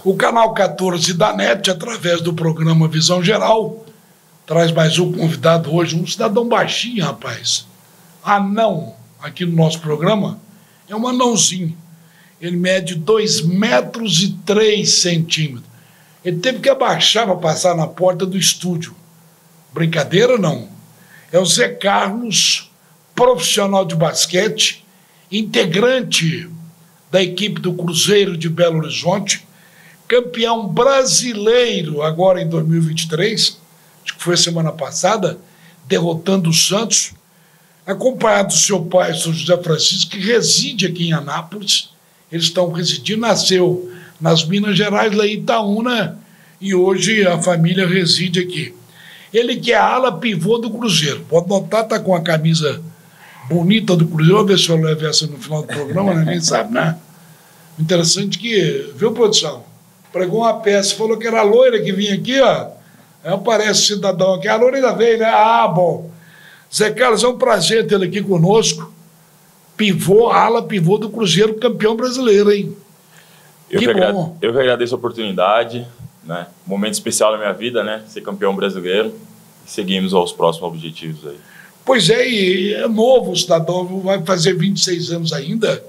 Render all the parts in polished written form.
O canal 14 da NET, através do programa Visão Geral, traz mais um convidado hoje, um cidadão baixinho, rapaz. Anão, aqui no nosso programa, é um anãozinho. Ele mede 2,3 metros. Ele teve que abaixar para passar na porta do estúdio. Brincadeira, não. É o Zé Carlos, profissional de basquete, integrante da equipe do Cruzeiro de Belo Horizonte, campeão brasileiro agora em 2023, acho que foi semana passada, derrotando o Santos, acompanhado do seu pai, São José Francisco, que reside aqui em Anápolis. Eles estão residindo, nasceu nas Minas Gerais, lá em Itaúna, e hoje a família reside aqui. Ele que é a ala pivô do Cruzeiro. Pode notar, está com a camisa bonita do Cruzeiro. Vou ver se eu levo essa no final do programa, né? Ninguém sabe, né? Interessante que, viu, produção? Pregou uma peça, falou que era a loira que vinha aqui, ó. Aí aparece o cidadão aqui. A loira ainda veio, né? Ah, bom. Zé Carlos, é um prazer tê-lo aqui conosco. Pivô, ala pivô do Cruzeiro, campeão brasileiro, hein? Eu que agradeço a oportunidade, né? Momento especial na minha vida, né? Ser campeão brasileiro. E seguimos aos próximos objetivos aí. Pois é, e é novo o cidadão, vai fazer 26 anos ainda.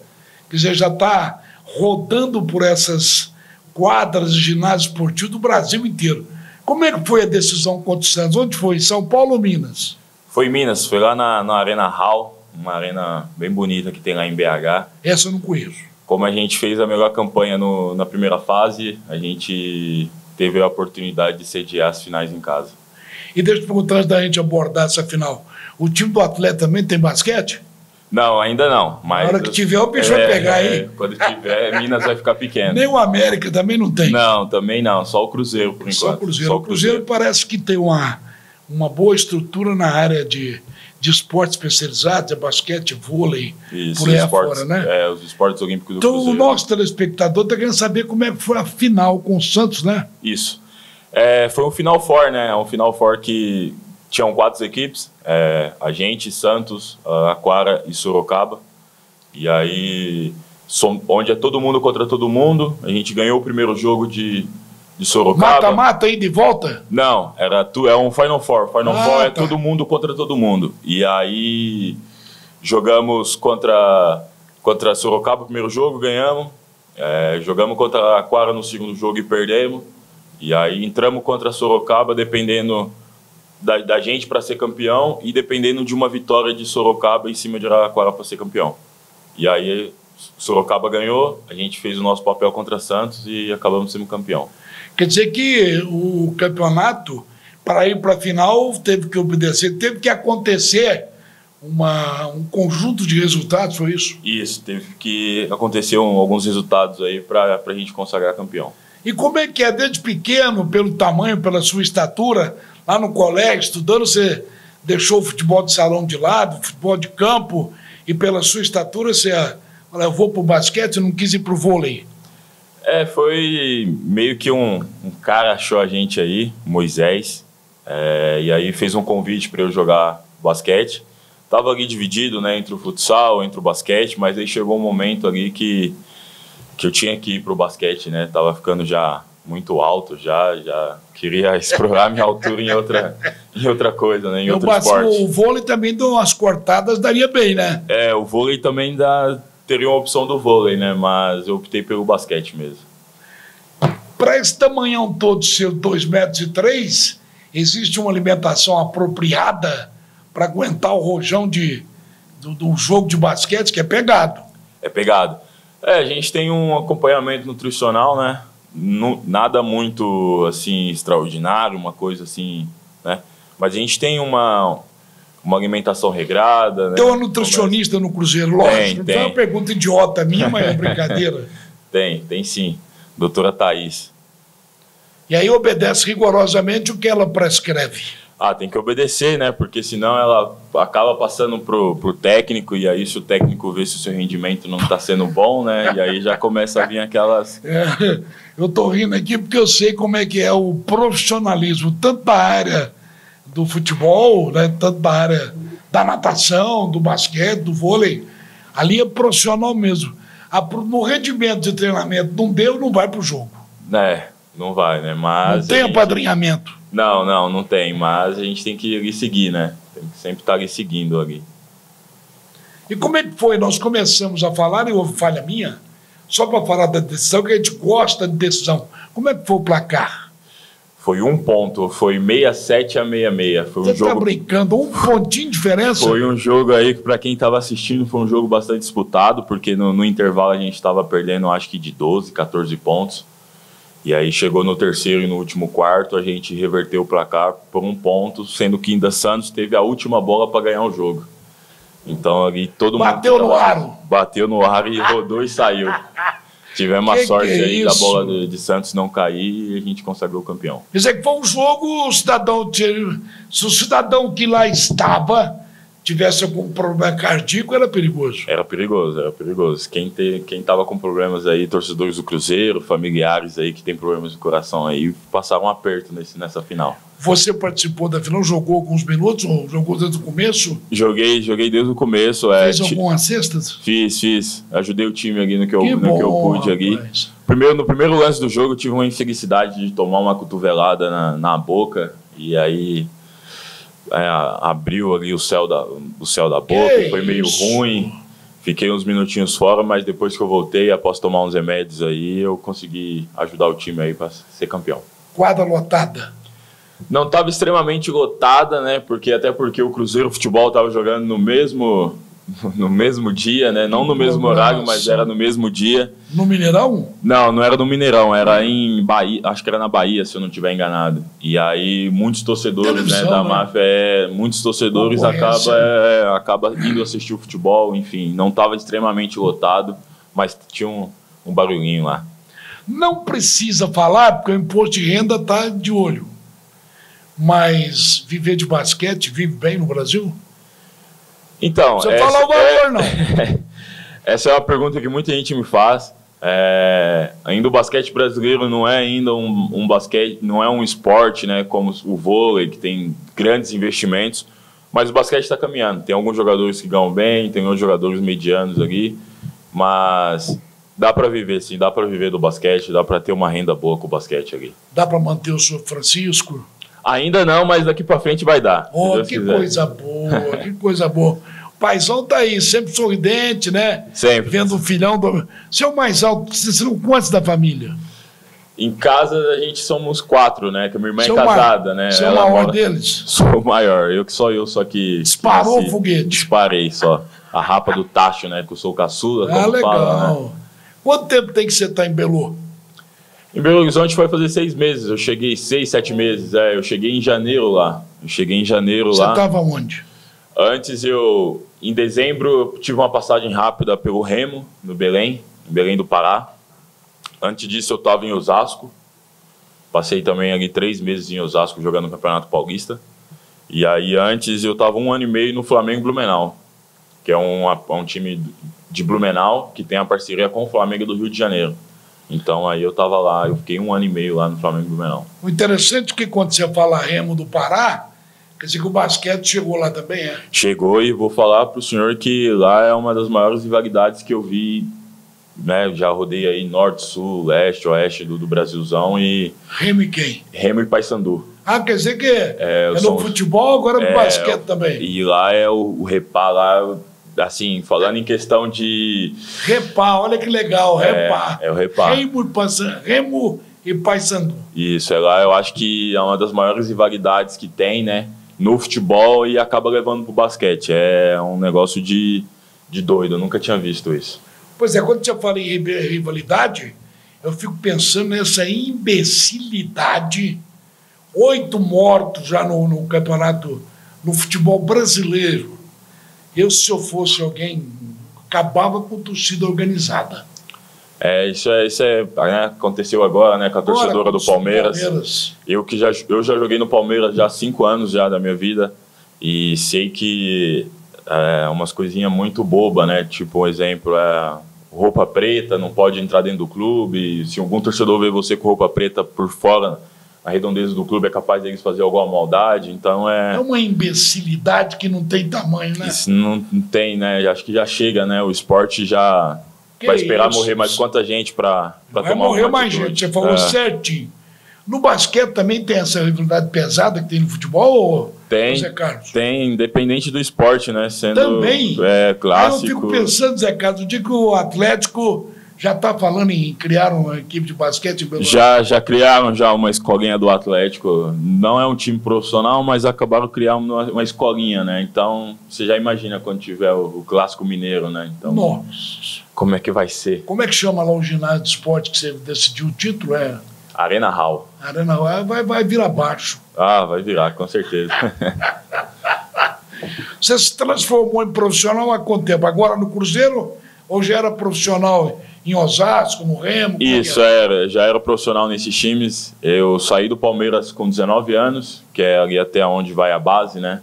Quer dizer, já está rodando por essas quadras de ginásio esportivo do Brasil inteiro. Como é que foi a decisão contra o Santos? Onde foi? Em São Paulo ou Minas? Foi em Minas, foi lá na Arena Hall, uma arena bem bonita que tem lá em BH. Essa eu não conheço. Como a gente fez a melhor campanha na primeira fase, a gente teve a oportunidade de sediar as finais em casa. E deixa eu perguntar, antes da gente abordar essa final, o time do Atleta também tem basquete? Não, ainda não. Mas, na hora que tiver, o bicho vai pegar aí. Quando tiver, Minas vai ficar pequeno. Nem o América também não tem? Não, também não. Só o Cruzeiro, por enquanto. Só o Cruzeiro. O Cruzeiro parece que tem uma boa estrutura na área de esportes especializados, basquete, vôlei, isso, por aí esportes, afora, né? Os esportes olímpicos do Cruzeiro. Cruzeiro. Então, o nosso telespectador está querendo saber como é que foi a final com o Santos, né? Isso. Foi um Final Four, né? Um Final Four que tinham 4 equipes, a gente, Santos, Aquara e Sorocaba. E aí, onde é todo mundo contra todo mundo, a gente ganhou o primeiro jogo de Sorocaba. Mata-mata aí de volta? Não, é um Final Four. Final Four é todo mundo contra todo mundo. E aí, jogamos contra Sorocaba o primeiro jogo, ganhamos. Jogamos contra a Aquara no segundo jogo e perdemos. E aí, entramos contra Sorocaba, dependendo da gente para ser campeão e dependendo de uma vitória de Sorocaba em cima de Araraquara para ser campeão. E aí Sorocaba ganhou, a gente fez o nosso papel contra Santos e acabamos sendo campeão. Quer dizer que o campeonato, para ir para a final, teve que obedecer, teve que acontecer um conjunto de resultados, foi isso? Isso, teve que acontecer alguns resultados aí para a gente consagrar campeão. E como é que é, desde pequeno, pelo tamanho, pela sua estatura, lá no colégio, estudando, você deixou o futebol de salão de lado, o futebol de campo, e pela sua estatura você falou, eu vou para o basquete, não quis ir para o vôlei? Foi meio que um cara achou a gente aí, Moisés, e aí fez um convite para eu jogar basquete. Tava ali dividido, né, entre o futsal, entre o basquete, mas aí chegou um momento ali que eu tinha que ir para o basquete, né, tava ficando já muito alto, já queria explorar minha altura em outra coisa, né, em outro esporte. O vôlei também, deu umas cortadas, daria bem, né? O vôlei também teria uma opção do vôlei, né, mas eu optei pelo basquete mesmo. Para esse tamanhão todo seu, 2,3 metros, existe uma alimentação apropriada para aguentar o rojão do jogo de basquete, que é pegado? É pegado. A gente tem um acompanhamento nutricional, né? Nada muito assim extraordinário, uma coisa assim, né? Mas a gente tem uma alimentação regrada, né? Tem uma nutricionista no Cruzeiro, lógico. Tem. Não é uma pergunta idiota minha, mas é brincadeira. Tem sim. Doutora Thaís. E aí obedece rigorosamente o que ela prescreve? Tem que obedecer, né? Porque senão ela acaba passando pro técnico, e aí se o técnico vê se o seu rendimento não está sendo bom, né? E aí já começa a vir aquelas... Eu tô rindo aqui porque eu sei como é que é o profissionalismo, tanto da área do futebol, né? Tanto da área da natação, do basquete, do vôlei. Ali é profissional mesmo. No rendimento de treinamento não deu, não vai pro jogo. Não vai, né? Mas não tem apadrinhamento. Não tem, mas a gente tem que ir seguir, né? Tem que sempre estar ali seguindo ali. E como é que foi? Nós começamos a falar, e houve falha minha, só para falar da decisão, que a gente gosta de decisão. Como é que foi o placar? Foi 1 ponto, foi 67-66. Foi um Você jogo... tá brincando, 1 pontinho de diferença? Foi um jogo aí que, para quem estava assistindo, foi um jogo bastante disputado, porque no intervalo a gente estava perdendo, acho que de 12, 14 pontos. E aí chegou no terceiro e no último quarto, a gente reverteu o placar por 1 ponto, sendo que ainda Santos teve a última bola para ganhar o jogo. Então ali todo mundo... Bateu no aro. Bateu no aro e rodou e saiu. Tivemos a sorte aí da bola de Santos não cair e a gente consagrou o campeão. Quer dizer que foi um jogo, se o cidadão que lá estava tivesse algum problema cardíaco, era perigoso. Era perigoso. Quem estava com problemas aí, torcedores do Cruzeiro, familiares aí que tem problemas de coração aí, passaram um aperto nessa final. Você participou da final, jogou alguns minutos, ou jogou desde o começo? Joguei desde o começo. Fez algumas cestas? Fiz. Ajudei o time ali no que eu pude ali. Rapaz. No primeiro lance do jogo, eu tive uma infelicidade de tomar uma cotovelada na boca, e aí abriu ali o céu da boca, foi meio ruim. Fiquei uns minutinhos fora, mas depois que eu voltei, após tomar uns remédios aí, eu consegui ajudar o time aí para ser campeão. Quadra lotada? Não estava extremamente lotada, né? Porque o Cruzeiro Futebol estava jogando no mesmo dia, né? Não no mesmo horário, mas era no mesmo dia. No Mineirão? Não era no Mineirão, era em Bahia, acho que era na Bahia, se eu não estiver enganado. E aí muitos torcedores, né, da máfia, muitos torcedores acaba indo assistir o futebol, enfim, não estava extremamente lotado, mas tinha um barulhinho lá. Não precisa falar, porque o imposto de renda está de olho. Mas viver de basquete, vive bem no Brasil? Então, você fala o valor, não. Essa é uma pergunta que muita gente me faz. Ainda o basquete brasileiro não é ainda um basquete, não é um esporte, né, como o vôlei, que tem grandes investimentos, mas o basquete está caminhando. Tem alguns jogadores que ganham bem, tem outros jogadores medianos ali, mas dá para viver, sim, dá para viver do basquete, dá para ter uma renda boa com o basquete ali. Dá para manter o São Francisco? Ainda não, mas daqui para frente vai dar. Oh, que coisa boa, que coisa boa. O paizão tá aí, sempre sorridente, né? Sempre. Vendo o filhão. Você é o mais alto, você são quantos da família? Em casa a gente somos 4, né? Que a minha irmã é casada, né? Você é o maior deles? Sou o maior, só que... Disparou o foguete? Disparei só. A rapa do tacho, né? Que eu sou caçula, como legal. Fala, né? Quanto tempo tem que você estar em Belo? Em Belo Horizonte foi fazer 6 meses. Eu cheguei 6, 7 meses. Eu cheguei em janeiro lá. Você estava onde? Antes em dezembro, eu tive uma passagem rápida pelo Remo, no Belém, em Belém do Pará. Antes disso, eu estava em Osasco. Passei também ali 3 meses em Osasco jogando no Campeonato Paulista. E aí antes eu estava 1 ano e meio no Flamengo Blumenau, que é um time de Blumenau que tem a parceria com o Flamengo do Rio de Janeiro. Então aí eu estava lá, eu fiquei 1 ano e meio lá no Flamengo Blumenau. O interessante é que quando você fala Remo do Pará, quer dizer que o basquete chegou lá também, é? Chegou, e vou falar para o senhor que lá é uma das maiores rivalidades que eu vi, né? Já rodei aí norte, sul, leste, oeste do Brasilzão e... Remo e quem? Remo e Paysandu. Quer dizer que é no futebol, agora no basquete também. E lá é o Repá, lá... Assim, falando em questão de... Repá, olha que legal, Repá. É o Repá. Remo e Paysandu. Isso, lá eu acho que é uma das maiores rivalidades que tem, né? No futebol, e acaba levando pro basquete. É um negócio de doido, eu nunca tinha visto isso. Pois é, quando você fala em rivalidade, eu fico pensando nessa imbecilidade. 8 mortos já no campeonato, no futebol brasileiro. Se eu fosse alguém, acabava com torcida organizada. Isso né, aconteceu agora, né, com a torcedora do Palmeiras. Eu já joguei no Palmeiras já há 5 anos já da minha vida, e sei que umas coisinhas muito bobas, né? Tipo, um exemplo, roupa preta, não pode entrar dentro do clube. Se algum torcedor vê você com roupa preta por fora, a redondeza do clube é capaz deles fazer alguma maldade, então é uma imbecilidade que não tem tamanho, né? Isso não tem, né? Acho que já chega, né? O esporte já vai esperar morrer mais quanta gente para tomar vai morrer mais gente, você falou certinho. No basquete também tem essa rivalidade pesada que tem no futebol, tem, Zé Carlos? Tem, independente do esporte, né? Sendo também? Clássico. Aí eu fico pensando, Zé Carlos, o dia que o Atlético já está falando em criar uma equipe de basquete em Belo Horizonte. Já criaram uma escolinha do Atlético. Não é um time profissional, mas acabaram criando uma escolinha, né? Então, você já imagina quando tiver o Clássico Mineiro, né? Então, nossa! Como é que vai ser? Como é que chama lá o ginásio de esporte que você decidiu o título? Arena Hall. Arena Hall vai vir abaixo. Ah, vai virar, com certeza. Você se transformou em profissional há quanto tempo? Agora no Cruzeiro ou já era profissional em Osasco, no Remo? Isso, já era profissional nesses times. Eu saí do Palmeiras com 19 anos, que é ali até onde vai a base, né?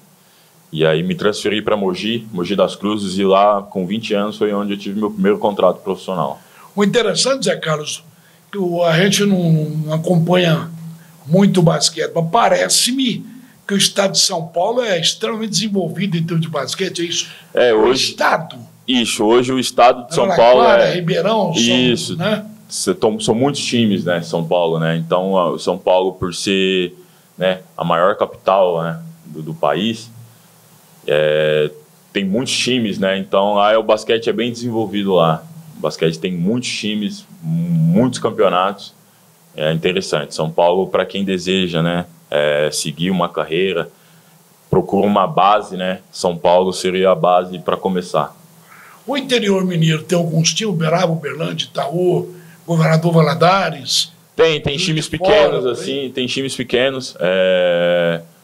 E aí me transferi para Mogi das Cruzes, e lá com 20 anos foi onde eu tive meu primeiro contrato profissional. O interessante, Zé Carlos, que a gente não acompanha muito o basquete, mas parece-me que o estado de São Paulo é extremamente desenvolvido em termos de basquete, é isso? Hoje, o estado? Isso, hoje o estado de São Paulo Ribeirão, isso, né? São muitos times, né, São Paulo, né? Então, São Paulo, por ser, né, a maior capital, né, do país, tem muitos times, né? Então, lá o basquete é bem desenvolvido lá. O basquete tem muitos times, muitos campeonatos. É interessante. São Paulo, para quem deseja, né, seguir uma carreira, procura uma base, né? São Paulo seria a base para começar. O interior mineiro tem alguns times, Uberaba, Uberlândia, Itaú, Governador Valadares? Tem times pequenos, assim, tem times pequenos.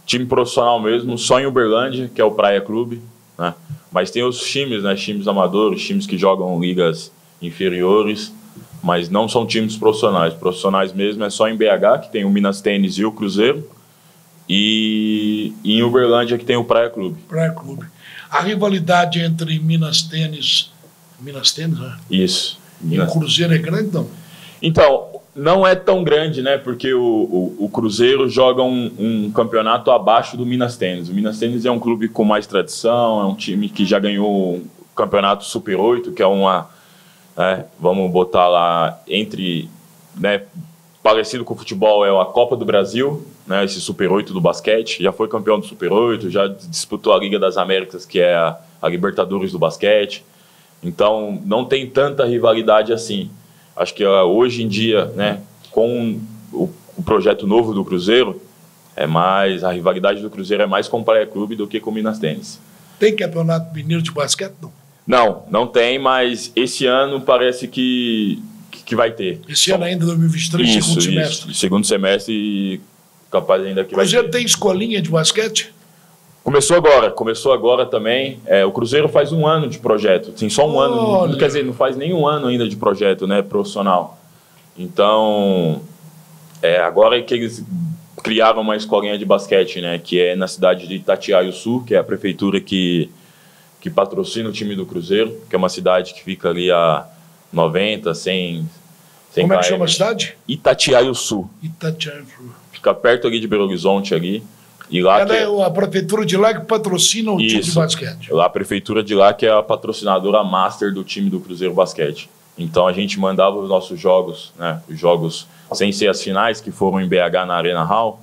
Time profissional mesmo, só em Uberlândia, que é o Praia Clube, né? Mas tem outros times, né? Times amadores, times que jogam ligas inferiores, mas não são times profissionais. Profissionais mesmo é só em BH, que tem o Minas Tênis e o Cruzeiro, e em Uberlândia, que tem o Praia Clube. Praia Clube. A rivalidade entre Minas Tênis, né? Isso. E o Cruzeiro é grande, não? Então, não é tão grande, né? Porque o Cruzeiro joga um campeonato abaixo do Minas Tênis. O Minas Tênis é um clube com mais tradição, é um time que já ganhou o campeonato Super 8, que é vamos botar lá entre, né, parecido com o futebol, é a Copa do Brasil, né, esse Super 8 do basquete. Já foi campeão do Super 8, já disputou a Liga das Américas, que é a Libertadores do basquete. Então, não tem tanta rivalidade assim. Acho que hoje em dia, né, com o projeto novo do Cruzeiro, a rivalidade do Cruzeiro é mais com o Praia Clube do que com o Minas Tênis. Tem campeonato mineiro de basquete, não? Não tem, mas esse ano parece que vai ter. Esse ano ainda, 2023, segundo semestre? Segundo semestre, e capaz ainda que vai ter. O Cruzeiro tem escolinha de basquete? Começou agora também. O Cruzeiro faz um ano de projeto, tem só um ano, quer dizer, não faz nem um ano ainda de projeto, né, profissional. Então, agora é que eles criaram uma escolinha de basquete, né, que é na cidade de Itatiaia-Sul, que é a prefeitura que patrocina o time do Cruzeiro, que é uma cidade que fica ali a 90, 100 Como é que km. chama a cidade? Itatiaia-Sul. Itatiaia-Sul. Fica perto ali de Belo Horizonte ali. E lá a prefeitura de lá que patrocina o time de basquete. Lá a prefeitura de lá que é a patrocinadora master do time do Cruzeiro Basquete. Então a gente mandava os nossos jogos, né, os jogos sem ser as finais, que foram em BH na Arena Hall,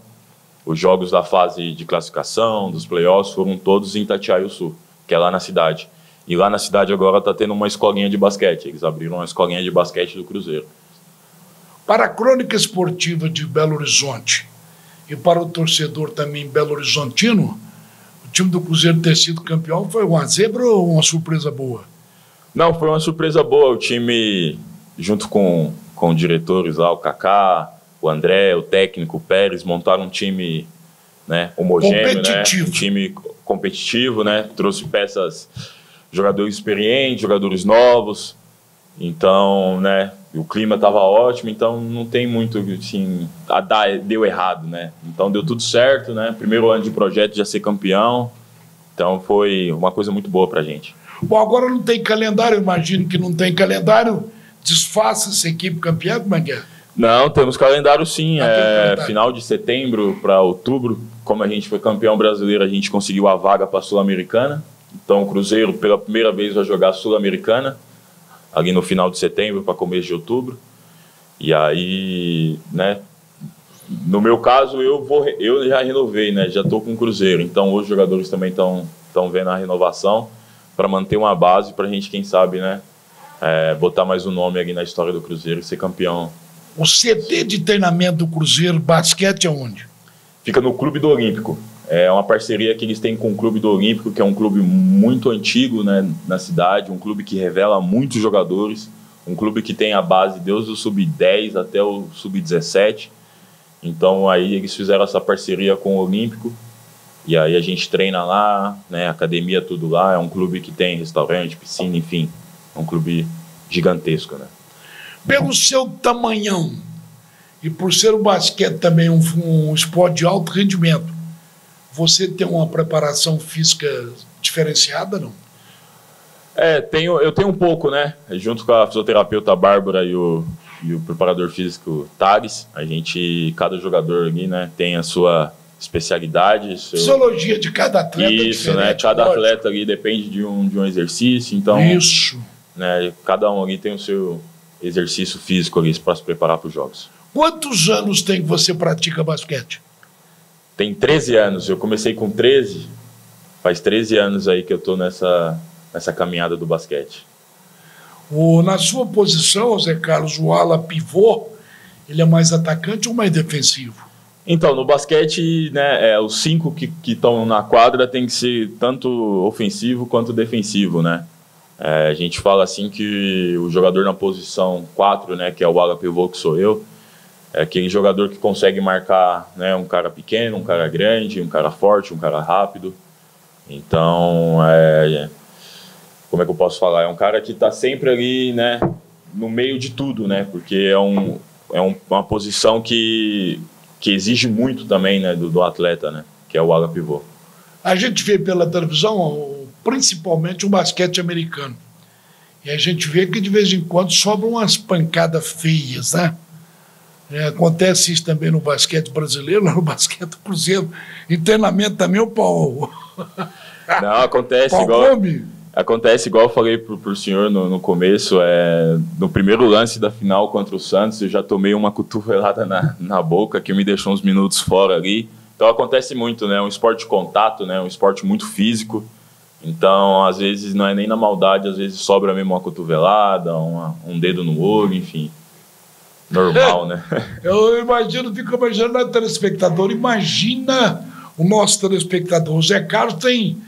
os jogos da fase de classificação, dos playoffs, foram todos em Itatiaia-Sul, que é lá na cidade. E lá na cidade agora está tendo uma escolinha de basquete. Eles abriram uma escolinha de basquete do Cruzeiro. Para a crônica esportiva de Belo Horizonte e para o torcedor também belo-horizontino, o time do Cruzeiro ter sido campeão foi uma zebra ou uma surpresa boa? Não, foi uma surpresa boa. O time, junto com diretores lá, o Kaká, o André, o técnico, o Pérez, montaram um time, né, homogêneo, né, um time competitivo, né, trouxe peças, jogadores experientes, jogadores novos. Então, né, o clima estava ótimo, então não tem muito, assim, deu errado, né? Então deu tudo certo, né? Primeiro ano de projeto, já ser campeão. Então foi uma coisa muito boa pra gente. Bom, agora não tem calendário, eu imagino que não tem calendário. Desfaça essa equipe campeã, como é que é? Não, temos calendário sim. Final de setembro para outubro, como a gente foi campeão brasileiro, a gente conseguiu a vaga para a Sul-Americana. Então o Cruzeiro, pela primeira vez, vai jogar a Sul-Americana. ali no final de setembro para começo de outubro. E aí, né, no meu caso, eu já renovei, né, já estou com o Cruzeiro. Então, os jogadores também estão vendo a renovação para manter uma base para a gente, quem sabe, né, botar mais um nome ali na história do Cruzeiro e ser campeão. O CT de treinamento do Cruzeiro basquete é onde? Fica no Clube do Olímpico. É uma parceria que eles têm com o Clube do Olímpico, que é um clube muito antigo, né, na cidade, um clube que revela muitos jogadores, um clube que tem a base desde o sub-10 até o sub-17. Então aí eles fizeram essa parceria com o Olímpico e aí a gente treina lá, né, academia tudo lá. É um clube que tem restaurante, piscina, enfim, é um clube gigantesco, né? Pelo seu tamanhão e por ser o basquete também um esporte de alto rendimento, você tem uma preparação física diferenciada, não? Eu tenho um pouco, né? Junto com a fisioterapeuta Bárbara e o preparador físico Thales, cada jogador ali, né, tem a sua especialidade. Fisiologia de cada atleta. Isso, né? Cada atleta ali depende de um exercício, então. Isso. Né, cada um ali tem o seu exercício físico ali para se preparar para os jogos. Quantos anos tem que você pratica basquete? Tem 13 anos. Eu comecei com 13. Faz 13 anos aí que eu estou nessa caminhada do basquete. Na sua posição, Zé Carlos, o ala pivô, ele é mais atacante ou mais defensivo? Então, no basquete, né, os 5 que estão na quadra tem que ser tanto ofensivo quanto defensivo, né? A gente fala assim que o jogador na posição 4, né, que é o ala pivô, que sou eu, é aquele jogador que consegue marcar, né, um cara pequeno, um cara grande, um cara forte, um cara rápido. Então, como é que eu posso falar? É um cara que está sempre ali, né, no meio de tudo, né, porque é uma posição que exige muito também, né, do atleta, né, que é o ala pivô. A gente vê pela televisão, principalmente o basquete americano, e a gente vê que de vez em quando sobram umas pancadas feias, né? Acontece isso também no basquete brasileiro, no basquete Cruzeiro, em treinamento também o pau. Não, acontece igual eu falei pro senhor no começo, no primeiro lance da final contra o Santos, eu já tomei uma cotovelada na boca que me deixou uns minutos fora ali. Então acontece muito, né? É um esporte de contato, né? Um esporte muito físico. Então, às vezes, não é nem na maldade, às vezes sobra mesmo uma cotovelada, um dedo no olho, enfim. Normal, né? Eu fico imaginando o telespectador. Imagina o nosso telespectador. O Zé Carlos tem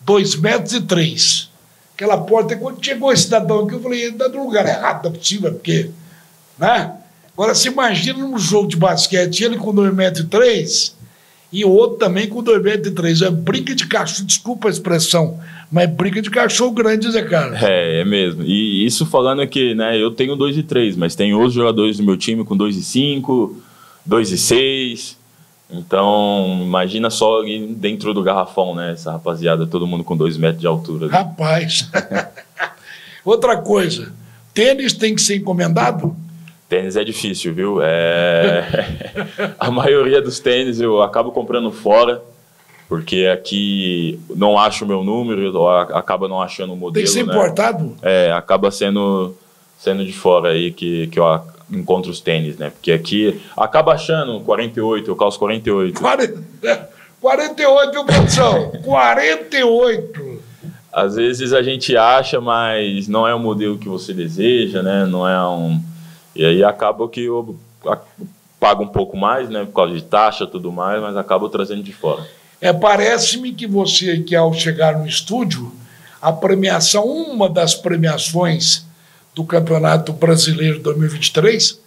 2,3 metros. Aquela porta, quando chegou esse cidadão aqui, eu falei, ele está no lugar errado, não é possível, porque... Né? Agora, se imagina num jogo de basquete, ele com 2,3 metros e o outro também com 2,3 metros. É briga de cachorro, desculpa a expressão, mas é briga de cachorro grande, Zé Carlos. É mesmo. E isso falando que, né, eu tenho 2,3, mas tem outros jogadores do meu time com 2,5, 2,6. Então, imagina só ali dentro do garrafão, né? Essa rapaziada, todo mundo com 2 metros de altura. Ali. Rapaz. Outra coisa, tênis tem que ser encomendado? Tênis é difícil, viu? A maioria dos tênis eu acabo comprando fora, porque aqui não acho o meu número, ou acaba não achando o modelo. Tem que ser importado? Acaba sendo de fora aí que eu encontro os tênis, né? Porque aqui acaba achando 48, eu calço 48. 48, viu, produção? 48! Às vezes a gente acha, mas não é o modelo que você deseja, né? Não é E aí acaba que eu pago um pouco mais, né? Por causa de taxa e tudo mais, mas acabo trazendo de fora. Parece-me que você, que ao chegar no estúdio, uma das premiações do Campeonato Brasileiro 2023,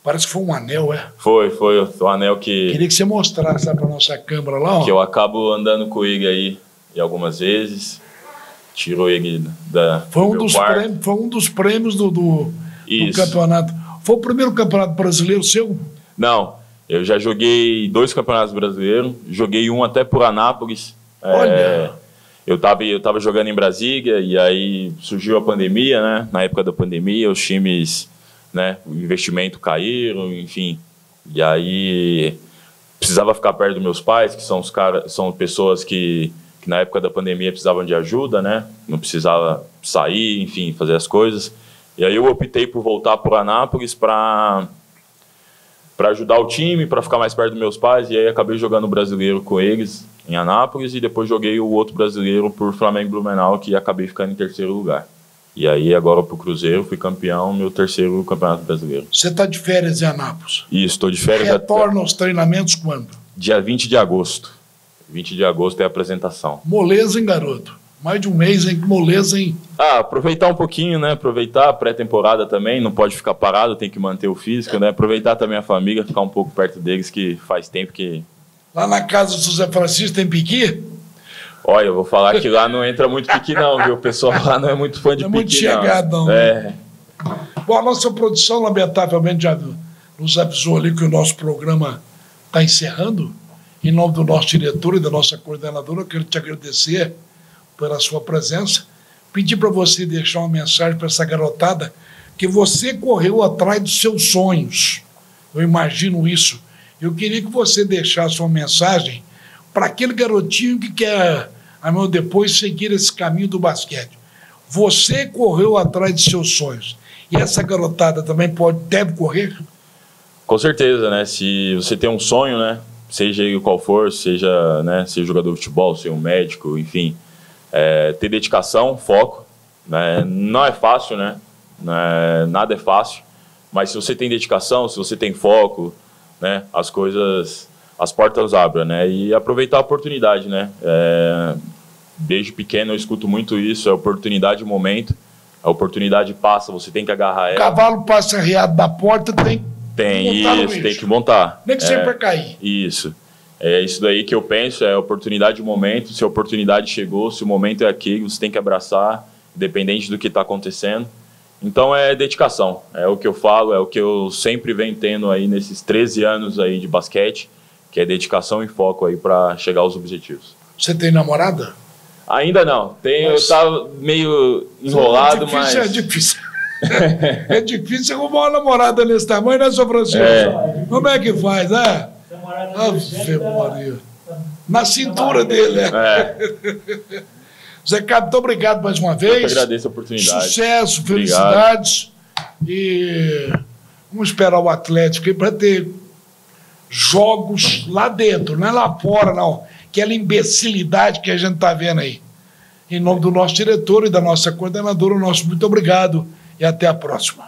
parece que foi um anel, Foi o anel que... Queria que você mostrasse para a nossa câmera lá, ó. Que eu acabo andando com ele aí algumas vezes, tirou ele foi um dos prêmios do campeonato. Foi o primeiro campeonato brasileiro seu? Não, eu já joguei 2 campeonatos brasileiros, joguei um até por Anápolis. Olha! Eu tava jogando em Brasília e aí surgiu a pandemia, né? Na época da pandemia, os times, né? O investimento caíram, enfim. E aí precisava ficar perto dos meus pais, que são pessoas que na época da pandemia precisavam de ajuda, né? Não precisava sair, enfim, fazer as coisas. E aí eu optei por voltar para o Anápolis para ajudar o time, para ficar mais perto dos meus pais, e aí acabei jogando o brasileiro com eles em Anápolis, e depois joguei o outro brasileiro por Flamengo e Blumenau, que acabei ficando em terceiro lugar. E aí agora pro Cruzeiro, fui campeão, meu terceiro campeonato brasileiro. Você está de férias em Anápolis? Isso, estou de férias. Retorna aos treinamentos quando? Dia 20 de agosto. 20 de agosto é a apresentação. Moleza, hein, garoto? Mais de um mês, hein? Moleza, hein? Aproveitar um pouquinho, né? Aproveitar a pré-temporada também, não pode ficar parado, tem que manter o físico, né? Aproveitar também a família, ficar um pouco perto deles, que faz tempo que... Lá na casa do José Francisco tem piqui? Olha, eu vou falar que lá não entra muito piqui não, viu? O pessoal lá não é muito fã de piqui, não. É muito chegado, não. É. Bom, a nossa produção, lamentavelmente, já nos avisou ali que o nosso programa está encerrando. Em nome do nosso diretor e da nossa coordenadora, eu quero te agradecer pela sua presença. Pedir para você deixar uma mensagem para essa garotada que você correu atrás dos seus sonhos. Eu imagino isso. Eu queria que você deixasse uma mensagem para aquele garotinho que quer, a meu depois, seguir esse caminho do basquete. Você correu atrás de seus sonhos. E essa garotada também deve correr? Com certeza, né? Se você tem um sonho, né? Seja ele qual for, seja, né, ser jogador de futebol, ser um médico, enfim, ter dedicação, foco, né? Não é fácil, né? Nada é fácil, mas se você tem dedicação, se você tem foco, né, as portas abrem, né? E aproveitar a oportunidade, né? Desde pequeno eu escuto muito isso, é oportunidade e momento, a oportunidade passa, você tem que agarrar ela. O cavalo passa arriado da porta, tem isso, tem que montar. Nem que sempre vai cair. Isso. É isso daí que eu penso, é oportunidade e momento. Se a oportunidade chegou, se o momento é aquele, você tem que abraçar, independente do que está acontecendo. Então é dedicação, é o que eu falo, é o que eu sempre venho tendo aí nesses 13 anos aí de basquete, que é dedicação e foco aí para chegar aos objetivos. Você tem namorada? Ainda não. Eu estava meio enrolado, mas... É difícil. É difícil arrumar uma namorada nesse tamanho, né, seu Francisco? Como é que faz, né? Maria. Na cintura dele, né? Zé Carlos, muito obrigado mais uma vez. Eu que agradeço a oportunidade. Sucesso, felicidades. E vamos esperar o Atlético para ter jogos lá dentro, não é lá fora, não. Aquela imbecilidade que a gente está vendo aí. Em nome do nosso diretor e da nossa coordenadora, o nosso muito obrigado e até a próxima.